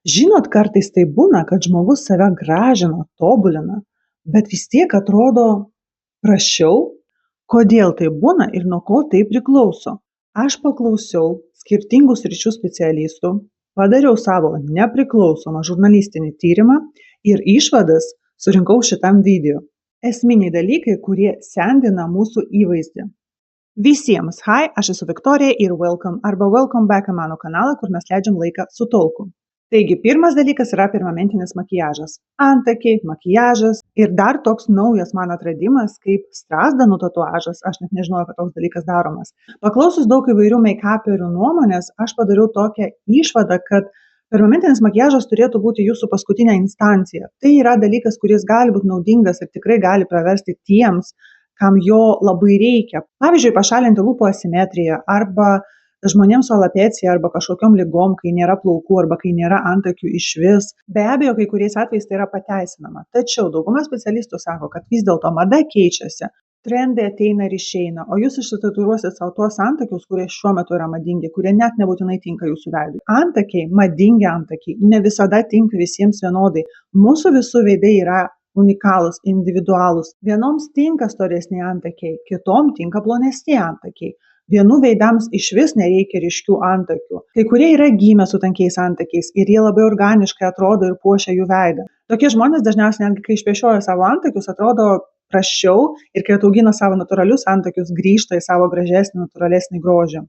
Žinot, kartais tai būna, kad žmogus save gražina, tobulina, bet vis tiek atrodo prasčiau. Kodėl tai būna ir nuo ko tai priklauso? Aš paklausiau skirtingų sričių specialistų, padariau savo nepriklausomą žurnalistinį tyrimą ir išvadas surinkau šitam video. Esminiai dalykai, kurie sendina mūsų įvaizdį. Visiems, hi, aš esu Viktorija ir welcome back į mano kanalą, kur mes leidžiam laiką su Talku. Taigi, pirmas dalykas yra pirmamentinis makiažas. Antakiai, makiažas ir dar toks naujas man atradimas kaip strazdanų tatuažas. Aš net nežinojau, kad toks dalykas daromas. Paklausus daug įvairių make-uperių nuomonės, aš padariau tokią išvadą, kad pirmamentinis makiažas turėtų būti jūsų paskutinė instancija. Tai yra dalykas, kuris gali būti naudingas ir tikrai gali praversti tiems, kam jo labai reikia. Pavyzdžiui, pašalinti lūpų asimetriją arba žmonėms su alopecija arba kažkokiom ligom, kai nėra plaukų arba kai nėra antakių išvis. Be abejo, kai kuriais atvejais tai yra pateisinama. Tačiau dauguma specialistų sako, kad vis dėlto mada keičiasi, trendai ateina ir išeina, o jūs išsitatuiruosit savo tuos antakius, kurie šiuo metu yra madingi, kurie net nebūtinai tinka jūsų veidui. Antakiai, madingi antakiai, ne visada tinka visiems vienodai. Mūsų visų veidai yra unikalūs, individualūs. Vienoms tinka storesni antakiai, kitom tinka plonesni antakiai. Vienų veidams išvis nereikia ryškių antakių. Kai kurie yra gimę su tankiais antakiais ir jie labai organiškai atrodo ir puošia jų veidą. Tokie žmonės dažniausiai netgi kai išpešioja savo antakius atrodo prasčiau ir kai ataugina savo natūralius antakius grįžta į savo gražesnį, natūralesnį grožį.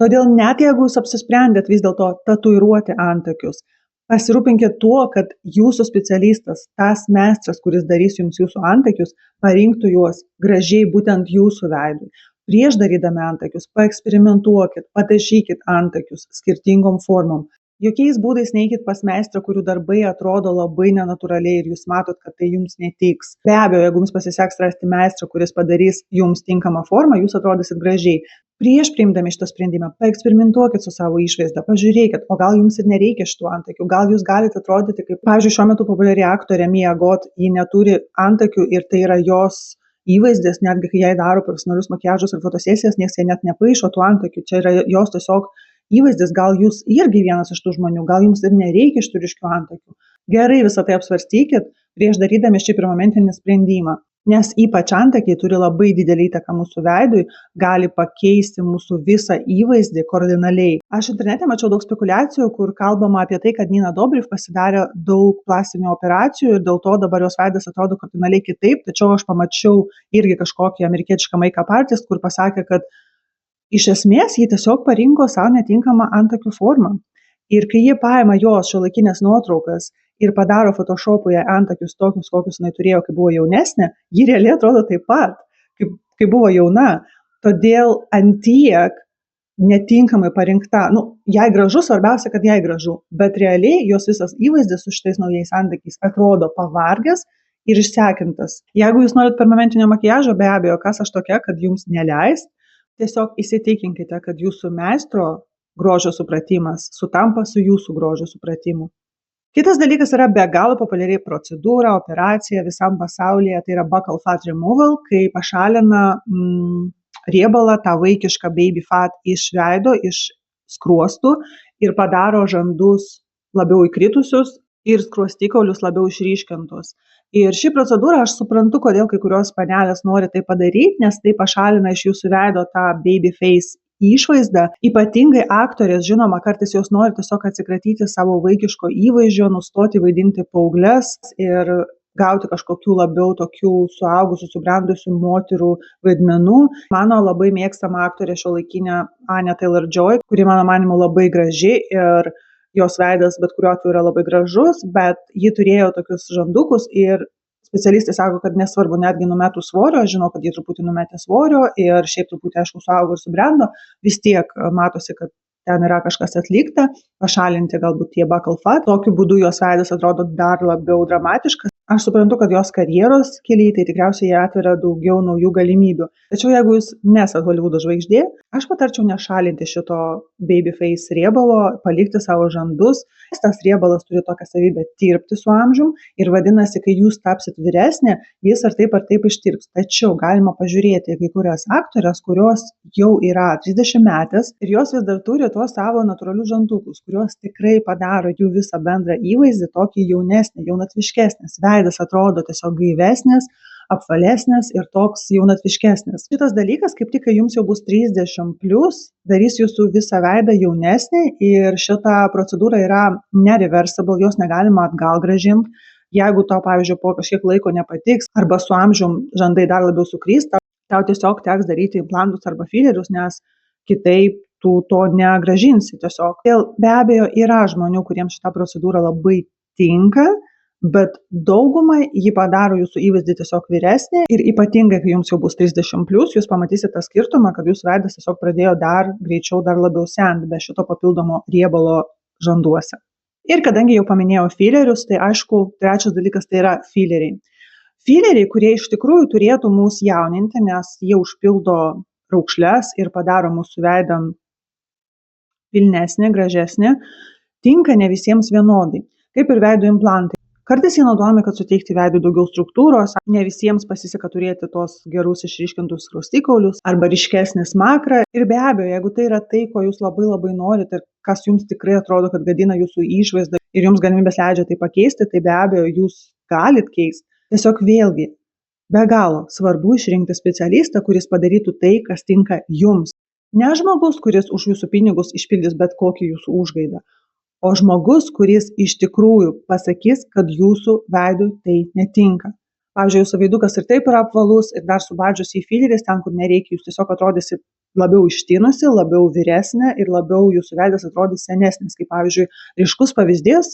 Todėl net jeigu jūs apsisprendėt vis dėlto tatuiruoti antakius, pasirūpinkit tuo, kad jūsų specialistas, tas meistras, kuris darys jums jūsų antakius, parinktų juos gražiai būtent jūsų veidui. Prieš darydami antakius paeksperimentuokit, padažykit antakius skirtingom formom. Jokiais būdais neikit pas meistrą, kurių darbai atrodo labai nenatūraliai ir jūs matot, kad tai jums netiks. Be abejo, jeigu jums pasiseks rasti meistrą, kuris padarys jums tinkamą formą, jūs atrodysit gražiai. Prieš priimdami šitą sprendimą, paeksperimentuokit su savo išvaizda, pažiūrėkit, o gal jums ir nereikia šitų antakių, gal jūs galite atrodyti kaip, pavyzdžiui, šiuo metu populiari aktorė Mia Goth, ji neturi antakių ir tai yra jos įvaizdis, netgi kai jai daro profesionalius makiažus ir fotosesijas, nieks jai net nepaišo tų antakių, čia yra jos tiesiog įvaizdis, gal jūs irgi vienas iš tų žmonių, gal jums ir nereikia šitų ryškių antakių. Gerai visą tai apsvarstykit prieš darydami šį pirmamentinį sprendimą. Nes ypač antakiai turi labai didelį įtaką mūsų veidui, gali pakeisti mūsų visą įvaizdį kardinaliai. Aš internete mačiau daug spekulacijų, kur kalbama apie tai, kad Nina Dobrev pasidarė daug plastinių operacijų ir dėl to dabar jos veidas atrodo kardinaliai kitaip, tačiau aš pamačiau irgi kažkokį amerikietišką make-up artist, kur pasakė, kad iš esmės ji tiesiog parinko savo netinkamą antakių formą. Ir kai ji paima jos šiuolaikinės nuotraukas ir padaro Photoshop'uje antakius tokius, kokius jinai turėjo, kai buvo jaunesnė, ji realiai atrodo taip pat, kai buvo jauna. Todėl antiek netinkamai parinkta, jai gražu, svarbiausia, kad jai gražu, bet realiai jos visas įvaizdis su šitais naujais antakiais atrodo pavargęs ir išsekintas. Jeigu jūs norit permanentinio makiažo, be abejo, kas aš tokia, kad jums neleis, tiesiog įsitikinkite, kad jūsų meistro grožio supratimas sutampa su jūsų grožio supratimu. Kitas dalykas yra be galo populiari procedūra, operacija visam pasaulyje, tai yra buccal fat removal, kai pašalina riebalą, tą vaikišką baby fat iš veido, iš skruostų ir padaro žandus labiau įkritusius ir skruostikaulius labiau išryškintus. Ir ši procedūra, aš suprantu, kodėl kai kurios panelės nori tai padaryti, nes tai pašalina iš jūsų veido tą baby face išvaizdą. Ypatingai aktorės, žinoma, kartais jos nori tiesiog atsikratyti savo vaikiško įvaizdžio, nustoti vaidinti paaugles ir gauti kažkokių labiau tokių suaugusių, subrendusių moterų vaidmenų. Mano labai mėgstama aktorė šiuolaikinė Anya Taylor-Joy, kuri mano manymu labai graži ir jos veidas bet kuriuo atveju yra labai gražus, bet ji turėjo tokius žandukus ir specialistai sako, kad nesvarbu netgi numetų svorio, aš žinau, kad jie truputį numetė svorio ir šiaip truputį, aišku, suaugo ir subrendo, vis tiek matosi, kad ten yra kažkas atlikta, pašalinti galbūt tie buccal fat, tokiu būdu jos veidas atrodo dar labiau dramatiškas. Aš suprantu, kad jos karjeros keliai, tai tikriausiai jie atveria daugiau naujų galimybių. Tačiau jeigu jūs nesat Hollywoodo žvaigždė, aš patarčiau nešalinti šito babyface riebalo, palikti savo žandus. Tas riebalas turi tokią savybę tirpti su amžium ir vadinasi, kai jūs tapsit vyresnė, jis ar taip ištirps. Tačiau galima pažiūrėti į kai kurias aktorės, kurios jau yra 30 metės ir jos vis dar turi tuos savo natūralius žandukus, kurios tikrai padaro jų visą bendrą įvaizdį tokį jaunesnį, jaunatviškesnis. Veidas atrodo tiesiog gaivesnis, apvalesnis ir toks jaunatviškesnis. Šitas dalykas, kaip tik, kai jums jau bus 30+, darys jūsų visą veidą jaunesnį ir šita procedūra yra nereversible, jos negalima atgal grąžinti. Jeigu tau, pavyzdžiui, po kažkiek laiko nepatiks arba su amžium žandai dar labiau sukrys, tau tiesiog teks daryti implantus arba filerius, nes kitaip tu to negrąžinsi tiesiog. Be abejo, yra žmonių, kuriems šita procedūra labai tinka, bet daugumai ji padaro jūsų įvaizdį tiesiog vyresnį ir ypatingai, kai jums jau bus 30+, jūs pamatysite tą skirtumą, kad jūsų veidas tiesiog pradėjo dar greičiau, dar labiau senti be šito papildomo riebalo žanduose. Ir kadangi jau paminėjau filerius, tai aišku, trečias dalykas tai yra fileriai. Fileriai, kurie iš tikrųjų turėtų mus jauninti, nes jie užpildo raukšles ir padaro mūsų veidą pilnesnį, gražesnį, tinka ne visiems vienodai, kaip ir veido implantai. Kartais jie naudojami, kad suteikti veidui daugiau struktūros, ne visiems pasiseka turėti tos gerus išryškintus skruostikaulius arba ryškesnį smakrą. Ir be abejo, jeigu tai yra tai, ko jūs labai norite ir kas jums tikrai atrodo, kad gadina jūsų išvaizdą ir jums galimybės leidžia tai pakeisti, tai be abejo jūs galit keisti. Tiesiog vėlgi, be galo svarbu išrinkti specialistą, kuris padarytų tai, kas tinka jums. Ne žmogus, kuris už jūsų pinigus išpildys bet kokį jūsų užgaidą, o žmogus, kuris iš tikrųjų pasakys, kad jūsų veidui tai netinka. Pavyzdžiui, jūsų veidukas ir taip yra apvalus ir dar subadžius į fileris, ten, kur nereikia, jūs tiesiog atrodysit labiau ištinusi, labiau vyresnė ir labiau jūsų veidas atrodys senesnis. Kaip pavyzdžiui, ryškus pavyzdys,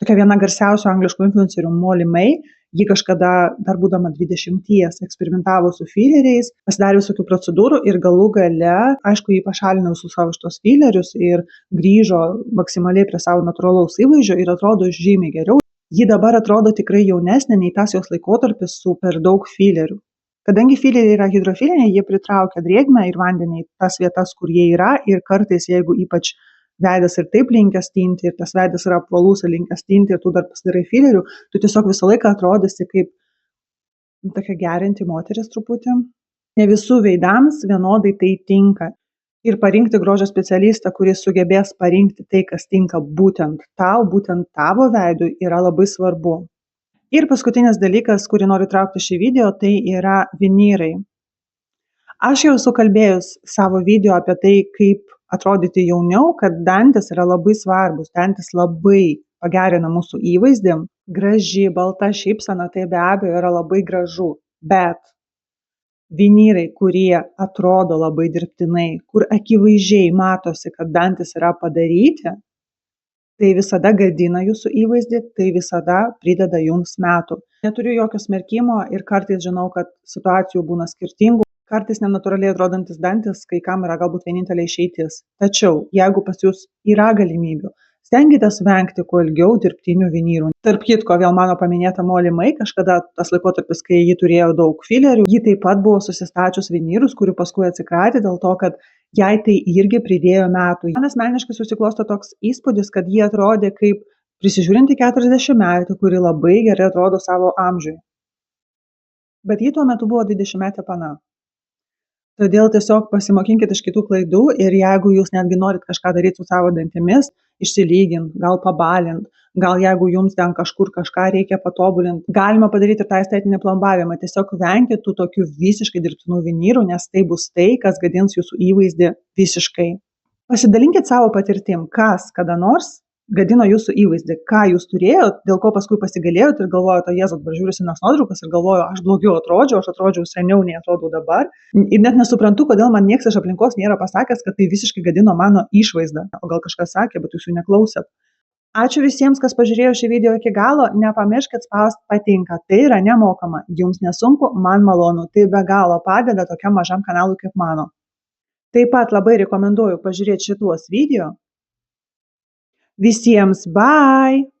tokia viena garsiausių angliškų influencerių Molly May, ji kažkada, dar būdama 20, eksperimentavo su fileriais, pasidarė visokių procedūrų ir galų gale, aišku, ji pašalino visus savo šitos filerius ir grįžo maksimaliai prie savo natūralaus įvaizdžio ir atrodo žymiai geriau. Ji dabar atrodo tikrai jaunesnė nei tas jos laikotarpis su per daug filerių. Kadangi fileriai yra hidrofiliniai, jie pritraukia drėgmę ir vandenį į tas vietas, kur jie yra ir kartais, jeigu ypač veidas ir taip linkęs tinti ir tas veidas yra apvalus ir linkęs tinti ir tu dar pasidarai filerių, tu tiesiog visą laiką atrodysi kaip tokia gerinti moteris truputį. Ne visų veidams vienodai tai tinka. Ir parinkti grožio specialistą, kuris sugebės parinkti tai, kas tinka būtent tau, būtent tavo veidui, yra labai svarbu. Ir paskutinis dalykas, kurį noriu traukti šį video, tai yra vinyrai. Aš jau esu kalbėjus savo video apie tai, kaip atrodyti jauniau, kad dantys yra labai svarbus, dantys labai pagerina mūsų įvaizdį. Graži, balta šypsena, tai be abejo yra labai gražu, bet vinyrai, kurie atrodo labai dirbtinai, kur akivaizdžiai matosi, kad dantys yra padaryti, tai visada gadina jūsų įvaizdį, tai visada prideda jums metų. Neturiu jokio smerkimo ir kartais žinau, kad situacijų būna skirtingų. Kartais nenatūraliai atrodantis dantis, kai kam yra galbūt vienintelė išeitis. Tačiau, jeigu pas jūs yra galimybių, stenkitės vengti kuo ilgiau dirbtinių vinyrų. Tarp kitko, vėl mano paminėta Molly May, kažkada tas laikotarpis, kai ji turėjo daug filerių, ji taip pat buvo susistačius vinyrus, kurių paskui atsikratė dėl to, kad jai tai irgi pridėjo metų. Man asmeniškai susiklosto toks įspūdis, kad ji atrodė kaip prisižiūrinti 40 metų, kuri labai gerai atrodo savo amžiui. Bet ji tuo metu buvo 20-metė pana. Todėl tiesiog pasimokinkit iš kitų klaidų ir jeigu jūs netgi norit kažką daryti su savo dantimis, išsilygint, gal pabalint, gal jeigu jums ten kažkur kažką reikia patobulinti, galima padaryti tą estetinį plombavimą. Tiesiog venkit tų tokių visiškai dirbtinų vinyrų, nes tai bus tai, kas gadins jūsų įvaizdį visiškai. Pasidalinkit savo patirtim, kas kada nors gadino jūsų įvaizdį, ką jūs turėjot, dėl ko paskui pasigailėjot ir galvojot, o Jėzus, dabar žiūriu senas nuotraukas ir galvoju, aš blogiau atrodžiau, aš atrodžiau seniau, nei atrodau dabar. Ir net nesuprantu, kodėl man niekas iš aplinkos nėra pasakęs, kad tai visiškai gadino mano išvaizdą. O gal kažkas sakė, bet jūs jų neklausėt. Ačiū visiems, kas pažiūrėjo šį video iki galo, nepamirškit spausti patinka, tai yra nemokama, jums nesunku, man malonu, tai be galo padeda tokiam mažam kanalui kaip mano. Taip pat labai rekomenduoju pažiūrėti šituos video. Visiems bye!